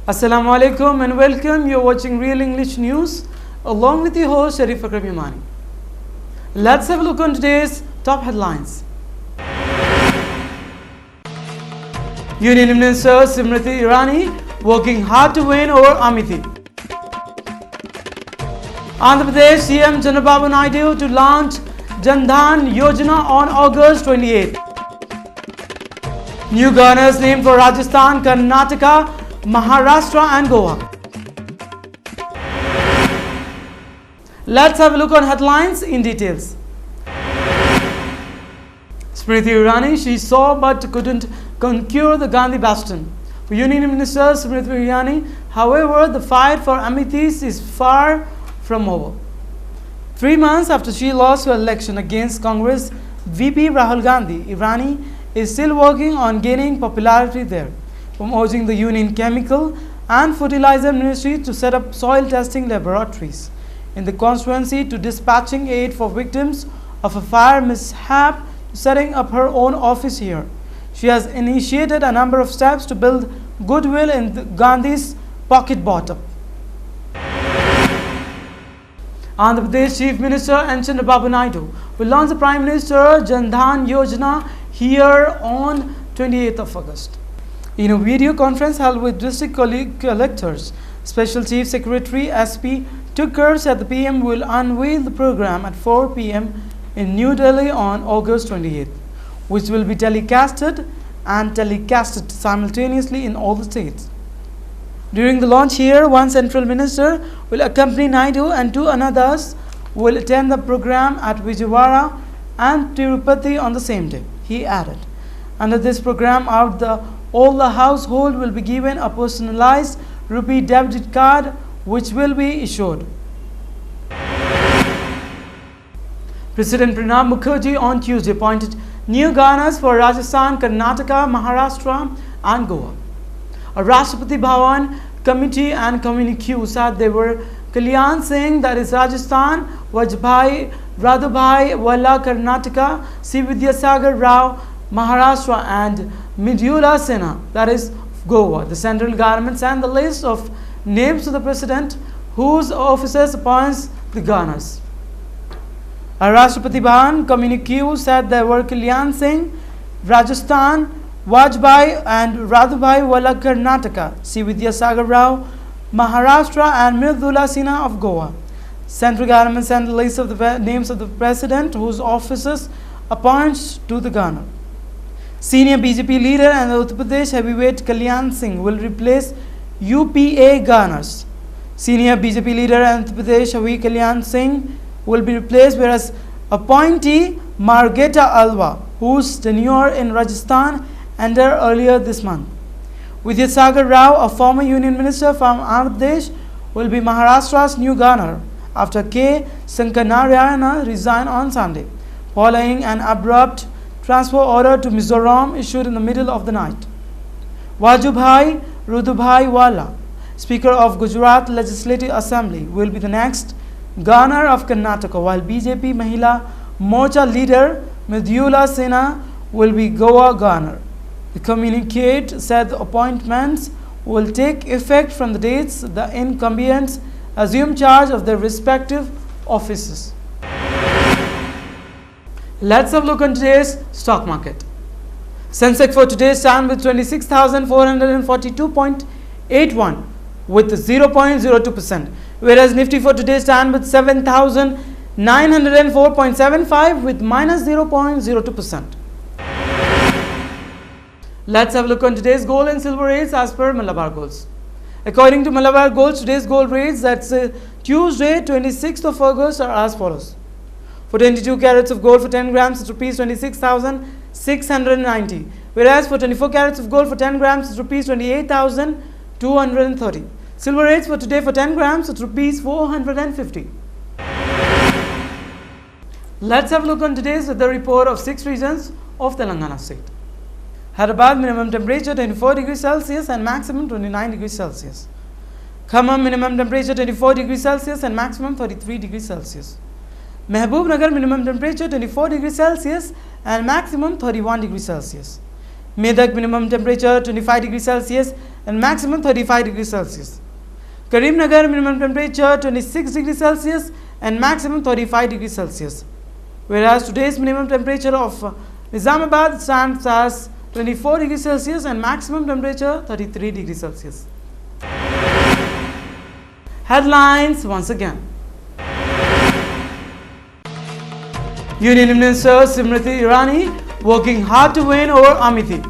Assalamu alaikum and welcome. You're watching Real English News along with your host Sharif Akram Yamani. Let's have a look on today's top headlines. Union Minister Smriti Irani working hard to win over Amethi. Andhra Pradesh CM Chandrababu Naidu to launch Jan Dhan Yojana on August 28th. New governors named for Rajasthan, Karnataka, Maharashtra and Goa. Let's have a look on headlines in details. Smriti Irani, she saw but couldn't conquer the Gandhi bastion. For Union Minister Smriti Irani, however, the fight for Amethi is far from over. 3 months after she lost her election against Congress VP Rahul Gandhi, Irani is still working on gaining popularity there, from urging the Union Chemical and Fertilizer Ministry to set up soil testing laboratories in the constituency to dispatching aid for victims of a fire mishap to setting up her own office here. She has initiated a number of steps to build goodwill in Gandhi's pocket bottom. Andhra Pradesh Chief Minister N. Chandrababu Naidu will launch the Prime Minister Jan Dhan Yojana here on 28th of August. In a video conference held with district collectors, Special Chief Secretary SP Tukkar said the PM will unveil the program at 4 p.m. in New Delhi on August 28th, which will be telecasted simultaneously in all the states. During the launch here, one central minister will accompany Naidu and 2 others will attend the program at Vijayawada and Tirupati on the same day. He added, under this program, all the household will be given a personalized rupee debit card which will be issued. President Pranab Mukherjee on Tuesday appointed new governors for Rajasthan, Karnataka, Maharashtra and Goa. A Rashtrapati Bhavan committee and communique said they were Kalyan Singh, that is Rajasthan, Vajbhai Radhubhai Walla, Karnataka, C. Vidyasagar Rao, Maharashtra and Mridula Sinha, that is Goa. The central government sent the list of names to the president, whose offices appoints the governors. A Rashtrapati Bhavan communique said there were Kalyan Singh, Rajasthan, Vajbhai and Radhubhai Walla, Karnataka, C. Vidyasagar Rao, Maharashtra and Mridula Sinha of Goa. Central government sent the list of the names of the president, whose offices appoints to the governor. Senior BJP leader and the Uttar Pradesh heavyweight Kalyan Singh will replace UPA governors. Senior BJP leader and Uttar Pradesh heavyweight Kalyan Singh will be replaced, whereas appointee Margeta Alwa, whose tenure in Rajasthan ended earlier this month. Vidyasagar Rao, a former union minister from Andhra Pradesh, will be Maharashtra's new governor after K. Sankaranarayana resigned on Sunday, following an abrupt transfer order to Mizoram issued in the middle of the night. Vajubhai Rudubhai Walla, Speaker of Gujarat Legislative Assembly, will be the next governor of Karnataka, while BJP Mahila Morcha leader Mridula Sinha will be Goa governor. The communique said the appointments will take effect from the dates the incumbents assume charge of their respective offices. Let's have a look on today's stock market. Sensex for today stands with 26,442.81 with 0.02%, whereas Nifty for today stands with 7,904.75 with minus 0.02%. Let's have a look on today's gold and silver rates as per Malabar Golds. According to Malabar Golds, today's gold rates, that's Tuesday 26th of August, are as follows. For 22 carats of gold for 10 grams, it's rupees 26,690. Whereas for 24 carats of gold for 10 grams, it's rupees 28,230. Silver rates for today for 10 grams, it's rupees 450. Let's have a look on today's weather report of 6 regions of Telangana state. Hyderabad minimum temperature 24 degrees Celsius and maximum 29 degrees Celsius. Khammam minimum temperature 24 degrees Celsius and maximum 33 degrees Celsius. Mehboob Nagar minimum temperature 24 degrees Celsius and maximum 31 degrees Celsius. Medak minimum temperature 25 degrees Celsius and maximum 35 degrees Celsius. Karimnagar minimum temperature 26 degrees Celsius and maximum 35 degrees Celsius. Whereas today's minimum temperature of Nizamabad stands as 24 degrees Celsius and maximum temperature 33 degrees Celsius. Headlines once again. Union Minister Smriti Irani working hard to win over Amethi.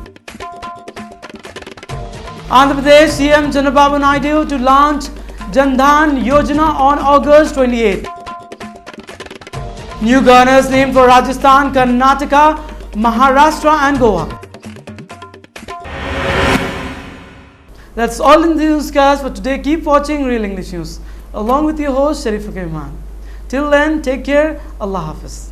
Andhra Pradesh CM Chandrababu Naidu to launch Jan Dhan Yojana on August 28. New governors named for Rajasthan, Karnataka, Maharashtra and Goa. That's all in the newscast for today. Keep watching Real English News along with your host Sharif Rahman. Till then, take care. Allah Hafiz.